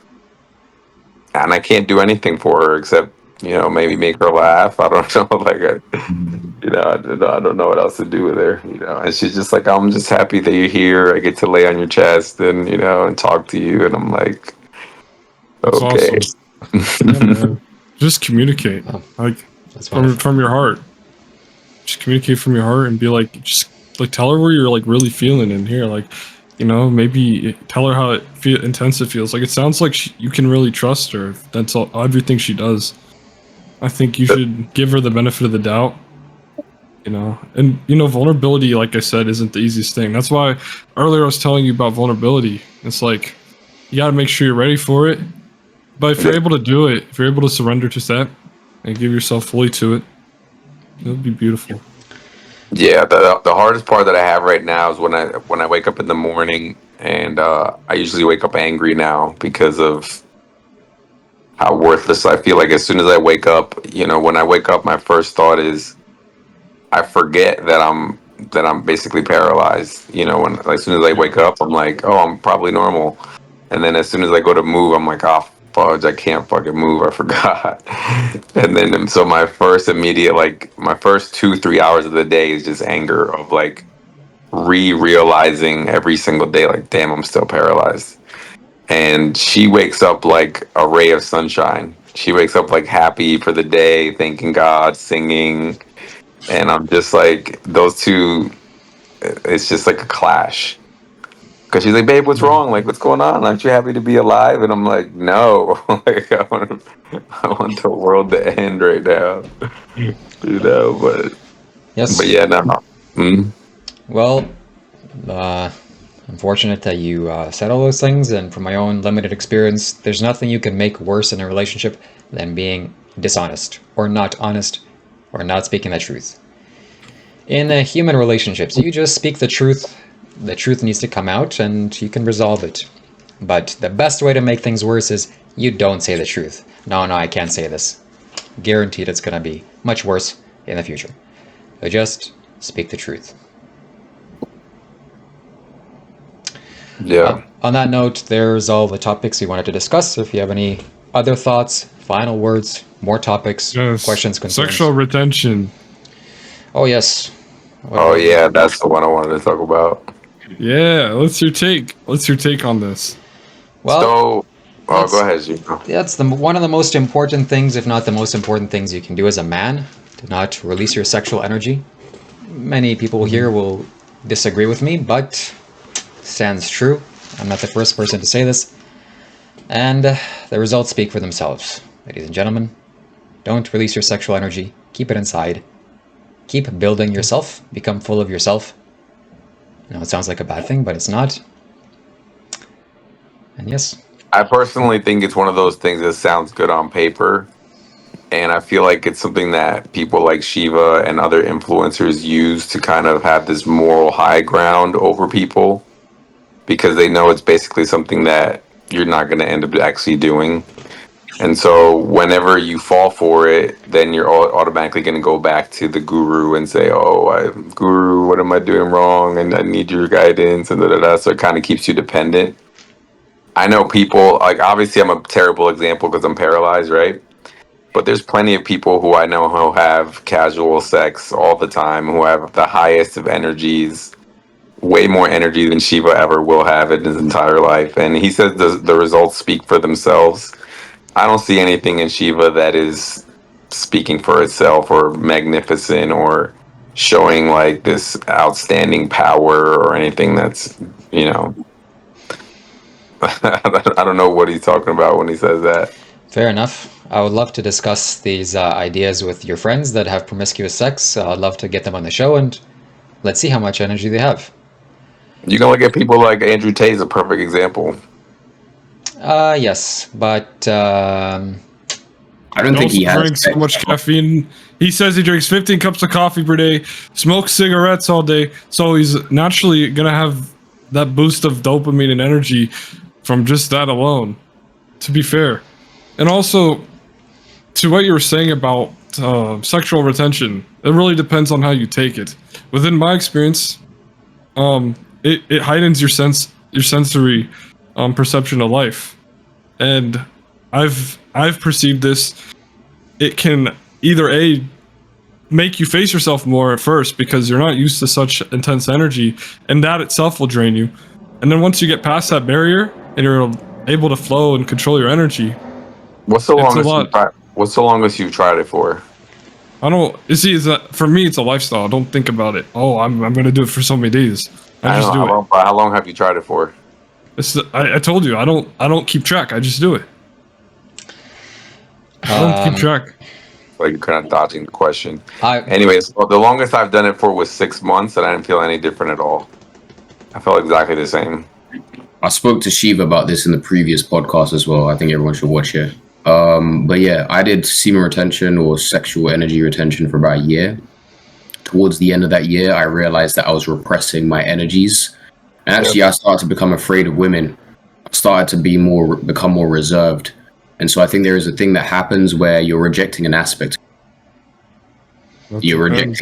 and I can't do anything for her except, maybe make her laugh. I don't know. I don't know what else to do with her. And she's just like, I'm just happy that you're here. I get to lay on your chest and and talk to you. And I'm like, That's okay. awesome. Yeah, man. Just communicate, like from your heart. Just communicate from your heart and be like, just like tell her where you're like really feeling in here. Like, maybe tell her how intense it feels. Like it sounds like you can really trust her. That's everything she does. I think you should give her the benefit of the doubt. And vulnerability, like I said, isn't the easiest thing. That's why earlier I was telling you about vulnerability. It's like you got to make sure you're ready for it. But if you're able to do it, if you're able to surrender to that and give yourself fully to it, it'll be beautiful. Yeah, the hardest part that I have right now is when I wake up in the morning, and I usually wake up angry now because of how worthless I feel. Like as soon as I wake up, when I wake up, my first thought is I forget that I'm basically paralyzed. When as soon as I wake up, I'm like, oh, I'm probably normal, and then as soon as I go to move, I'm like, oh fudge, I can't fucking move. I forgot. And then so my first 2-3 hours of the day is just anger of like realizing every single day, like, damn, I'm still paralyzed. And she wakes up like a ray of sunshine. She wakes up like happy for the day, thanking God, singing. And I'm just like, those two, it's just like a clash. Because she's like, babe, what's wrong? Like, what's going on? Aren't you happy to be alive? And I'm like, no. Like, I want the world to end right now. But Yes. But yeah, no. Well, unfortunate that you said all those things, and from my own limited experience, there's nothing you can make worse in a relationship than being dishonest, or not honest, or not speaking the truth. In human relationships, you just speak the truth. The truth needs to come out, and you can resolve it. But the best way to make things worse is you don't say the truth. No, I can't say this. Guaranteed it's going to be much worse in the future. So just speak the truth. Yeah. On that note, there's all the topics we wanted to discuss. If you have any other thoughts, final words, more topics, questions, concerns. Sexual retention. Oh, yes. Oh, yeah, that's the one I wanted to talk about. Yeah, what's your take? What's your take on this? Well, go ahead, Gino. That's one of the most important things, if not the most important things you can do as a man, to not release your sexual energy. Many people here will disagree with me, but stands true. I'm not the first person to say this. And the results speak for themselves. Ladies and gentlemen, don't release your sexual energy. Keep it inside. Keep building yourself. Become full of yourself. I know it sounds like a bad thing, but it's not. And yes. I personally think it's one of those things that sounds good on paper. And I feel like it's something that people like Shiva and other influencers use to kind of have this moral high ground over people, because they know it's basically something that, you're not going to end up actually doing. And so whenever you fall for it, then you're automatically going to go back to the guru and say, guru, what am I doing wrong? And I need your guidance and da-da-da. So it kind of keeps you dependent. I know people, like, obviously I'm a terrible example because I'm paralyzed, right? But there's plenty of people who I know who have casual sex all the time, who have the highest of energies, way more energy than Shiva ever will have in his entire life. And he says the results speak for themselves. I don't see anything in Shiva that is speaking for itself or magnificent or showing like this outstanding power or anything that's, you know, I don't know what he's talking about when he says that. Fair enough. I would love to discuss these ideas with your friends that have promiscuous sex. I'd love to get them on the show and let's see how much energy they have. You can look at people like Andrew Tate is a perfect example. Yes, but I don't think he has drinks so much caffeine. He says he drinks 15 cups of coffee per day, smokes cigarettes all day, so he's naturally gonna have that boost of dopamine and energy from just that alone. To be fair, and also to what you were saying about sexual retention, it really depends on how you take it. Within my experience, it heightens your sensory perception of life, and I've perceived this. It can either make you face yourself more at first because you're not used to such intense energy, and that itself will drain you. And then once you get past that barrier and you're able to flow and control your energy, what's the longest you've tried it for? I don't. You see, is that for me? It's a lifestyle. I don't think about it. Oh, I'm going to do it for so many days. I just do it. How long have you tried it for? I told you I don't keep track. I just do it. I don't keep track. Like you're kind of dodging the question. Anyways, the longest I've done it for was 6 months, and I didn't feel any different at all. I felt exactly the same. I spoke to Shiva about this in the previous podcast as well. I think everyone should watch it. But yeah, I did semen retention or sexual energy retention for about a year. Towards the end of that year, I realized that I was repressing my energies. And actually, I started to become afraid of women. I started to become more reserved. And so I think there is a thing that happens where you're rejecting an aspect. You're rejecting.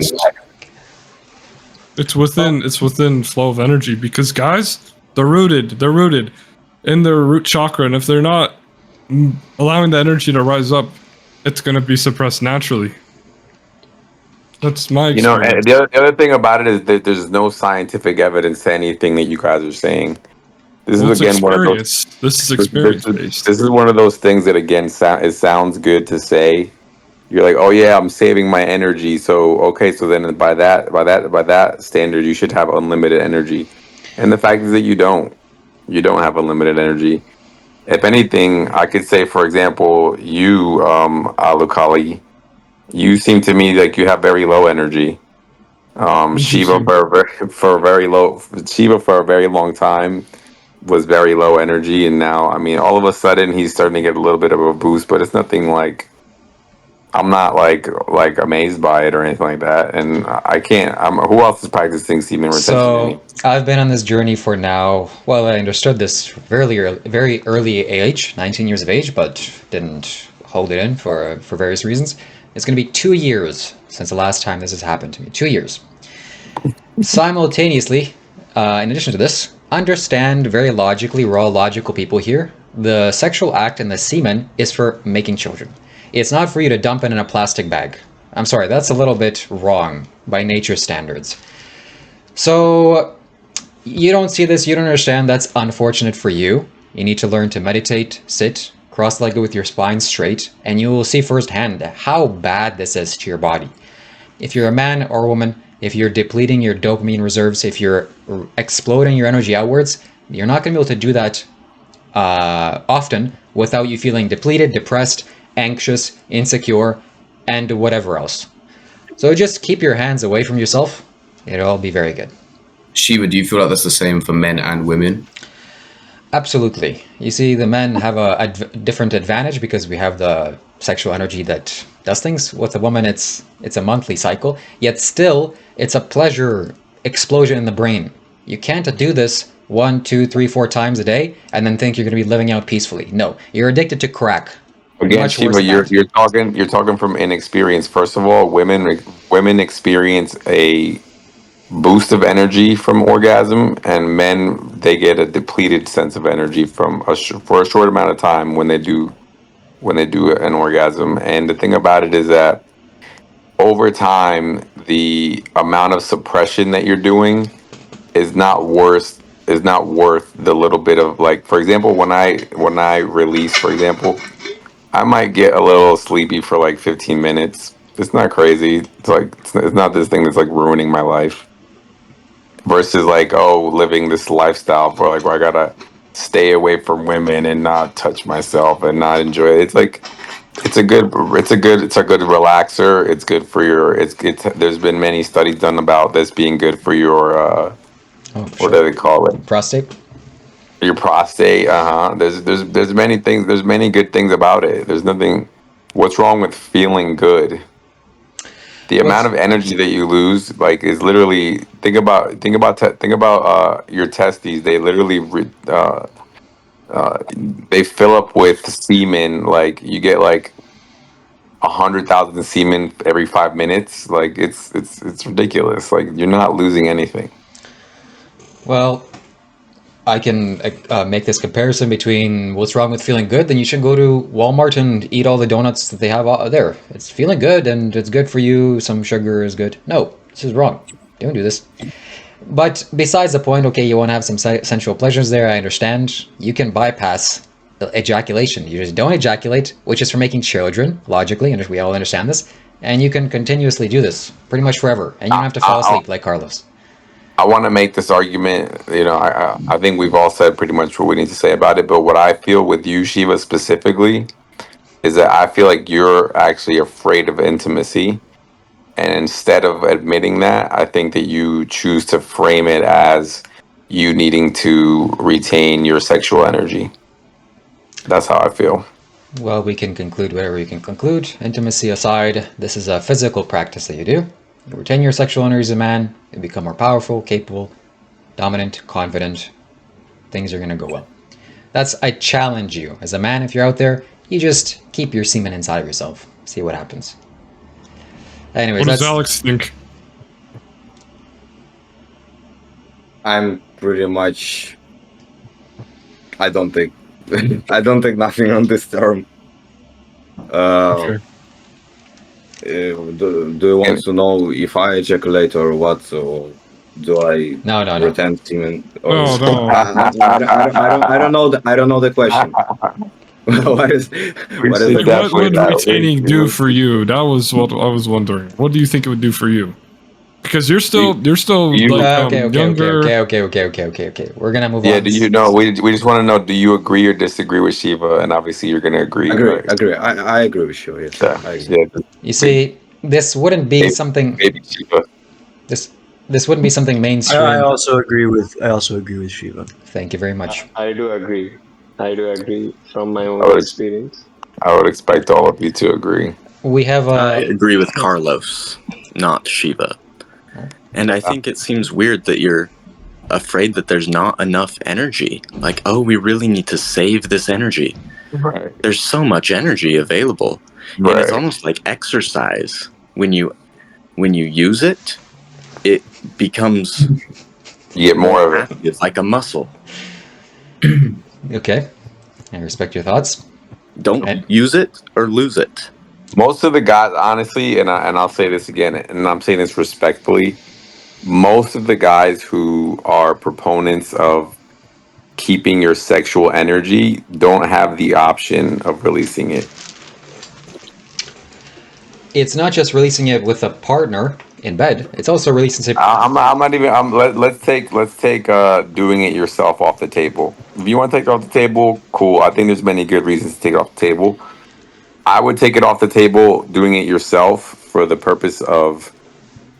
It's within flow of energy because guys, they're rooted in their root chakra, and if they're not allowing the energy to rise up, it's going to be suppressed naturally. That's my experience. You know, the other thing about it is that there's no scientific evidence to anything that you guys are saying. This is again one of those. This is experience based. This is one of those things that again it sounds good to say. You're like, oh yeah, I'm saving my energy. So okay, so then by that standard, you should have unlimited energy. And the fact is that you don't have unlimited energy. If anything, I could say, for example, you, Alukali, you seem to me like you have very low energy. Shiva for a very long time was very low energy, and now, I mean, all of a sudden he's starting to get a little bit of a boost, but it's nothing like, I'm not like amazed by it or anything like that. And I can't. Who else is practicing semen retention? So I've been on this journey for now. Well, I understood this very early age, 19 years of age, but didn't hold it in for various reasons. It's going to be 2 years since the last time this has happened to me. 2 years. Simultaneously, in addition to this, understand very logically, we're all logical people here. The sexual act and the semen is for making children. It's not for you to dump it in a plastic bag. I'm sorry, that's a little bit wrong by nature standards. So you don't see this, you don't understand, that's unfortunate for you. You need to learn to meditate, sit, cross-legged with your spine straight, and you will see firsthand how bad this is to your body. If you're a man or a woman, if you're depleting your dopamine reserves, if you're exploding your energy outwards, you're not going to be able to do that often without you feeling depleted, depressed, anxious, insecure, and whatever else. So just keep your hands away from yourself. It'll all be very good. Shiva, do you feel like that's the same for men and women? Absolutely. You see, the men have a different advantage because we have the sexual energy that does things. With a woman, it's a monthly cycle, yet still it's a pleasure explosion in the brain. You can't do this 1, 2, 3, 4 times a day and then think you're going to be living out peacefully. No, you're addicted to crack. Again, Much worse Shiva, than that. you're talking from inexperience. First of all, women experience a boost of energy from orgasm, and men, they get a depleted sense of energy from for a short amount of time when they do an orgasm. And the thing about it is that over time, the amount of suppression that you're doing is not worth the little bit of, like, for example, when I release, for example, I might get a little sleepy for like 15 minutes. It's not crazy. It's not this thing that's like ruining my life. Versus like, oh, living this lifestyle for like where I gotta stay away from women and not touch myself and not enjoy it. It's like it's a good relaxer. It's good for your it's there's been many studies done about this being good for your Oh, for what sure. do they call it? Prostate? Your prostate. There's many things. There's many good things about it. There's nothing. What's wrong with feeling good? The amount of energy that you lose, like, is literally, think about your testes. They literally they fill up with semen. Like, you get like 100,000 semen every 5 minutes. Like, it's ridiculous. Like, you're not losing anything. Well, I can make this comparison between what's wrong with feeling good. Then you should go to Walmart and eat all the donuts that they have there. It's feeling good and it's good for you. Some sugar is good. No, this is wrong. Don't do this. But besides the point, okay, you want to have some sensual pleasures there. I understand. You can bypass ejaculation. You just don't ejaculate, which is for making children, logically, and we all understand this. And you can continuously do this pretty much forever, and you don't have to fall asleep like Carlos. I want to make this argument. I think we've all said pretty much what we need to say about it. But what I feel with you, Shiva, specifically, is that I feel like you're actually afraid of intimacy. And instead of admitting that, I think that you choose to frame it as you needing to retain your sexual energy. That's how I feel. Well, we can conclude whatever we can conclude. Intimacy aside, this is a physical practice that you do. You retain your sexual energy as a man, you become more powerful, capable, dominant, confident. Things are going to go well. I challenge you. As a man, if you're out there, you just keep your semen inside of yourself. See what happens. Anyways, what does Alex think? I'm pretty much. I don't think. I don't think nothing on this term. Okay. Do you want to know if I ejaculate or what? Or do I No. retain semen? Or No. I don't know. I don't know the question. What is the What would retaining do for you? That was what I was wondering. What do you think it would do for you? Because you're still younger. Okay. We're gonna move on. Yeah, do you know? We just want to know. Do you agree or disagree with Shiva? And obviously, you're going to agree. Agree. I agree with you. Yes. Yeah. I agree. Yeah. You see, this wouldn't be something. Maybe Shiva. This wouldn't be something mainstream. I also agree with Shiva. Thank you very much. I do agree. From my own experience. I would expect all of you to agree. We have. I agree with Carlos, not Shiva. And I think it seems weird that you're afraid that there's not enough energy. Like, oh, we really need to save this energy. Right. There's so much energy available. Right. And it's almost like exercise. When you use it, it becomes you get more of it. It's like a muscle. Okay. I respect your thoughts. Don't use it or lose it. Most of the guys, honestly, and I'll say this again, and I'm saying this respectfully, most of the guys who are proponents of keeping your sexual energy don't have the option of releasing it. It's not just releasing it with a partner in bed. It's also releasing it. I'm not even. Let's take doing it yourself off the table. If you want to take it off the table, cool. I think there's many good reasons to take it off the table. I would take it off the table doing it yourself for the purpose of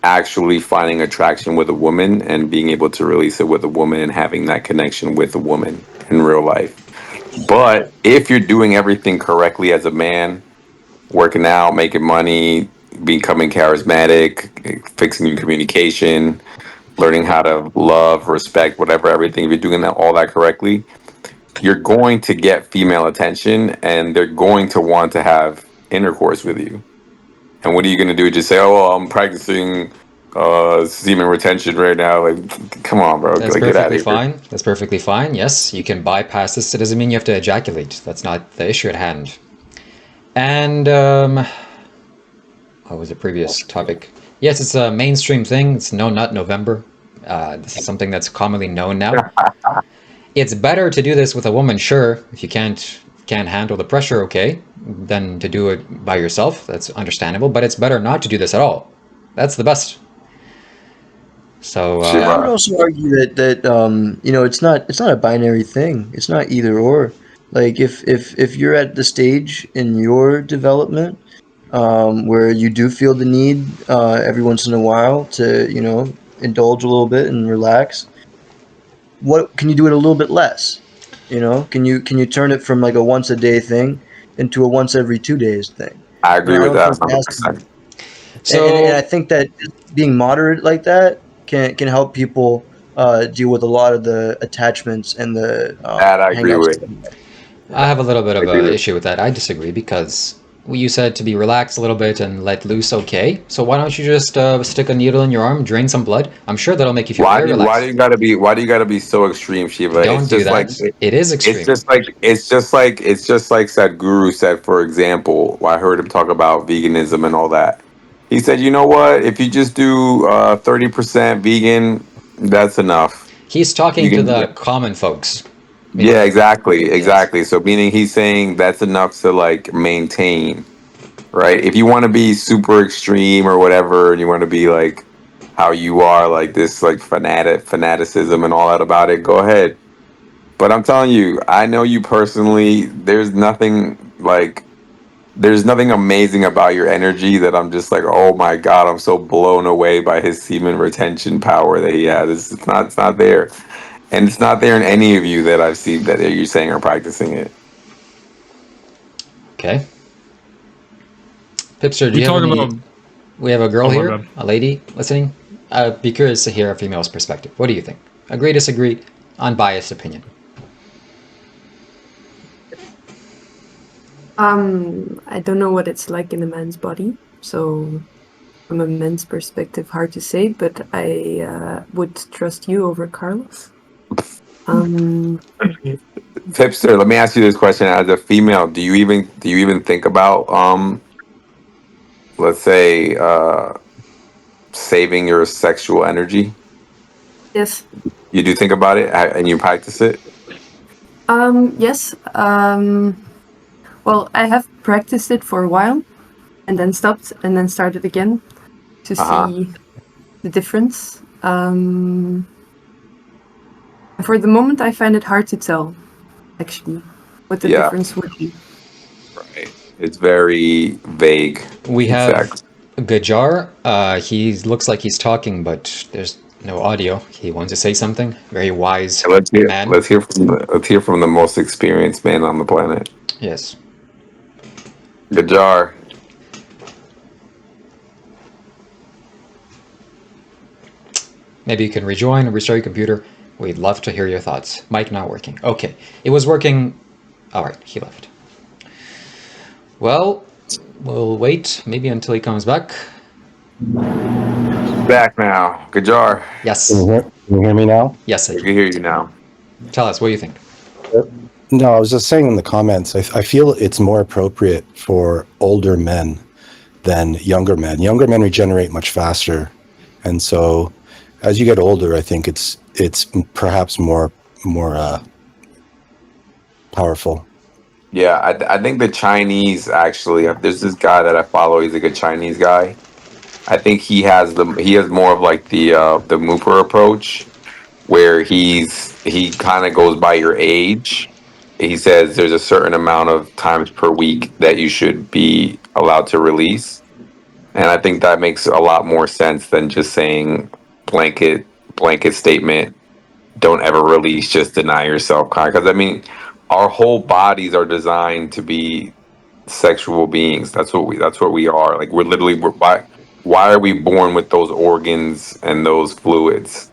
actually finding attraction with a woman and being able to release it with a woman and having that connection with a woman in real life. But if you're doing everything correctly as a man, working out, making money, becoming charismatic, fixing your communication, learning how to love, respect, whatever, everything. If you're doing all that correctly, you're going to get female attention, and they're going to want to have intercourse with you. And what are you going to do? Just say, "Oh, well, I'm practicing semen retention right now." Like, come on, bro. That's Like, get out perfectly of here. fine. That's perfectly fine. Yes, you can bypass this. It doesn't mean you have to ejaculate. That's not the issue at hand. And what was the previous topic? Yes, it's a mainstream thing. It's No Nut November. This is something that's commonly known now. It's better to do this with a woman, sure. If you can't handle the pressure, okay, than to do it by yourself. That's understandable. But it's better not to do this at all. That's the best. So I would also argue that you know, it's not a binary thing. It's not either or. Like if you're at the stage in your development where you do feel the need every once in a while to, you know, indulge a little bit and relax, what can you do it a little bit less? You know, can you turn it from like a once a day thing into a once every 2 days thing? I You agree know, I with don't that think it has to 100%. and I think that being moderate like that can help people deal with a lot of the attachments and the That I agree hangups. with. I have a little bit I of agree an with. issue with that. I disagree because you said to be relaxed a little bit and let loose, okay. So why don't you just stick a needle in your arm, drain some blood? I'm sure that'll make you feel very Why do relaxed. you gotta be so extreme, Shiva? Don't do that. It is extreme. It's just like Sadhguru said, for example. I heard him talk about veganism and all that. He said, you know what? If you just do 30% vegan, that's enough. He's You talking to can, the common folks. yeah, exactly, Yes. exactly. So meaning he's saying that's enough to like maintain, right? If you want to be super extreme or whatever, and you want to be like how you are, like this, like fanaticism and all that about it, go ahead. But I'm telling you, I know you personally. There's nothing amazing about your energy that I'm just like, oh my god, I'm so blown away by his semen retention power that he has. It's not there, and it's not there in any of you that I've seen that you're saying are practicing it. Okay. Pipster, do We you have talk any? about. We have a girl Oh my here, bad. a lady listening. I'd be curious to hear a female's perspective. What do you think? Agree, disagree, unbiased opinion. I don't know what it's like in a man's body, so from a men's perspective, hard to say. But I would trust you over Carlos. Pipster, let me ask you this question: as a female, do you even think about let's say saving your sexual energy? Yes. You do think about it, and you practice it. Yes. Well, I have practiced it for a while, and then stopped, and then started again to see the difference. For the moment, I find it hard to tell, actually, what the difference would be. Right. It's very vague. We have Exactly. Gajar. He looks like he's talking, but there's no audio. He wants to say something. Very wise man. Let's hear from the most experienced man on the planet. Yes. Gajar. Maybe you can rejoin and restart your computer. We'd love to hear your thoughts. Mic not working. Okay. It was working. All right. He left. Well, we'll wait maybe until he comes back. Back now. Gajar. Yes. Can you hear me now? Yes, I can hear you now. Tell us, what do you think? No, I was just saying in the comments, I feel it's more appropriate for older men than younger men. Younger men regenerate much faster. And so as you get older, I think it's perhaps more powerful. Yeah, I think the Chinese actually. There's this guy that I follow. He's like a Chinese guy. I think he has more of like the Mooper approach, where he kind of goes by your age. He says there's a certain amount of times per week that you should be allowed to release, and I think that makes a lot more sense than just saying blanket statement. Don't ever release. Just deny yourself, because I mean, our whole bodies are designed to be sexual beings. That's what we are. Like we're why are we born with those organs and those fluids?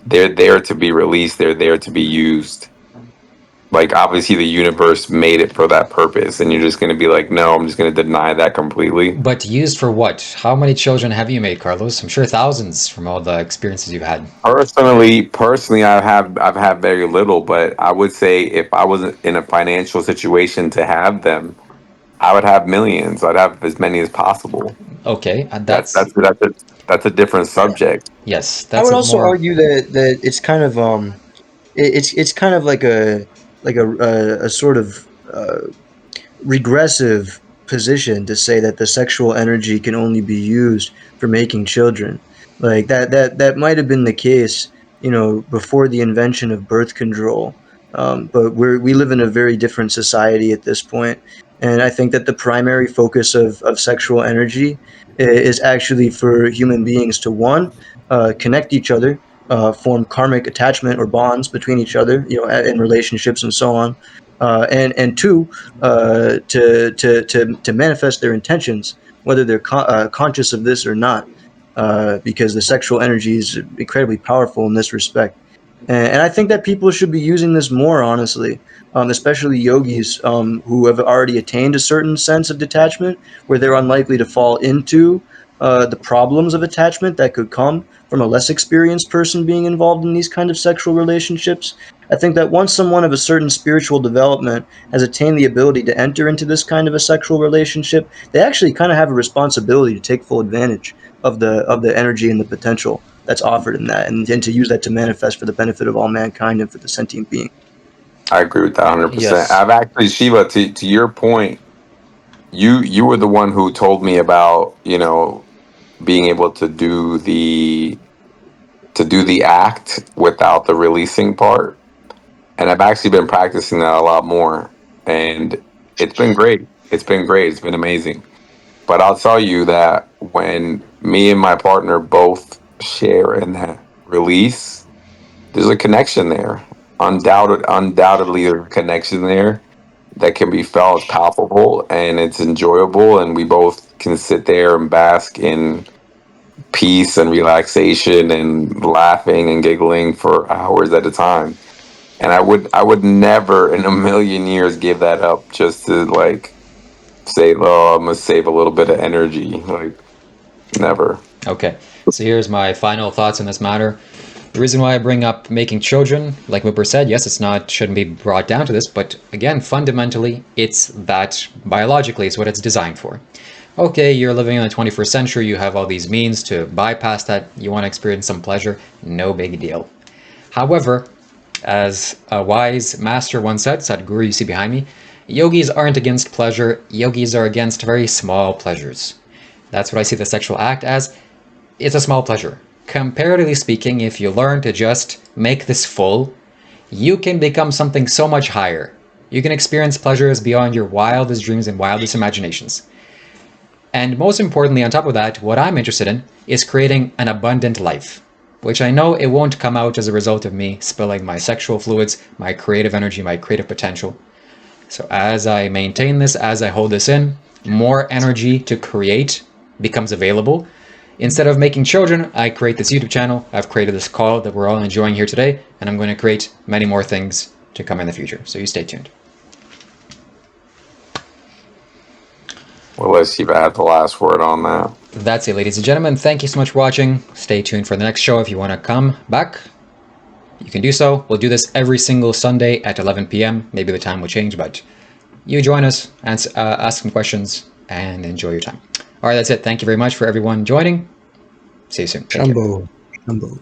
they're there to be released. They're there to be used. Like, obviously the universe made it for that purpose, and you're just going to be like, no, I'm just going to deny that completely. But used for what? How many children have you made, Carlos? I'm sure thousands from all the experiences you've had. Personally, I've had very little, but I would say if I was in a financial situation to have them, I would have millions. I'd have as many as possible. Okay, That's that's that's a different Yeah. subject. yes, I that's would a also more argue that it's kind of it's kind of like a sort of regressive position to say that the sexual energy can only be used for making children. Like that might have been the case, before the invention of birth control. But we live in a very different society at this point, and I think that the primary focus of sexual energy is actually for human beings to, one, connect each other, form karmic attachment or bonds between each other, in relationships and so on, and two, to manifest their intentions, whether they're conscious of this or not, because the sexual energy is incredibly powerful in this respect. And I think that people should be using this more, honestly, especially yogis, who have already attained a certain sense of detachment, where they're unlikely to fall into the problems of attachment that could come from a less experienced person being involved in these kind of sexual relationships. I think that once someone of a certain spiritual development has attained the ability to enter into this kind of a sexual relationship, they actually kind of have a responsibility to take full advantage of the energy and the potential that's offered in that, and to use that to manifest for the benefit of all mankind and for the sentient being. I agree with that 100%. yes. I've actually, Shiva, to your point, you were the one who told me about, being able to do the act without the releasing part. And I've actually been practicing that a lot more. And it's been great. It's been great. It's been amazing. But I'll tell you that when me and my partner both share in that release, there's a connection there. Undoubtedly, there's a connection there that can be felt, palpable, and it's enjoyable. And we both can sit there and bask in peace and relaxation and laughing and giggling for hours at a time. And I would never in a million years give that up just to like say, oh, I'm gonna save a little bit of energy. Like, never. Okay, so here's my final thoughts on this matter. The reason why I bring up making children, like Whipper said, yes, shouldn't be brought down to this, but again, fundamentally, it's that biologically is what it's designed for. Okay, you're living in the 21st century, you have all these means to bypass that, you want to experience some pleasure, no big deal. However, as a wise master once said, Sadhguru, you see behind me, yogis aren't against pleasure, yogis are against very small pleasures. That's what I see the sexual act as. It's a small pleasure. Comparatively speaking, if you learn to just make this full, you can become something so much higher. You can experience pleasures beyond your wildest dreams and wildest imaginations. And most importantly, on top of that, what I'm interested in is creating an abundant life, which I know it won't come out as a result of me spilling my sexual fluids, my creative energy, my creative potential. So as I maintain this, as I hold this in, more energy to create becomes available. Instead of making children, I create this YouTube channel. I've created this call that we're all enjoying here today, and I'm going to create many more things to come in the future. So you stay tuned. We'll let Shiva have the last word on that. That's it, ladies and gentlemen. Thank you so much for watching. Stay tuned for the next show. If you want to come back, you can do so. We'll do this every single Sunday at 11 p.m. Maybe the time will change, but you join us, and ask some questions, and enjoy your time. All right, that's it. Thank you very much for everyone joining. See you soon. Take care. Shambho.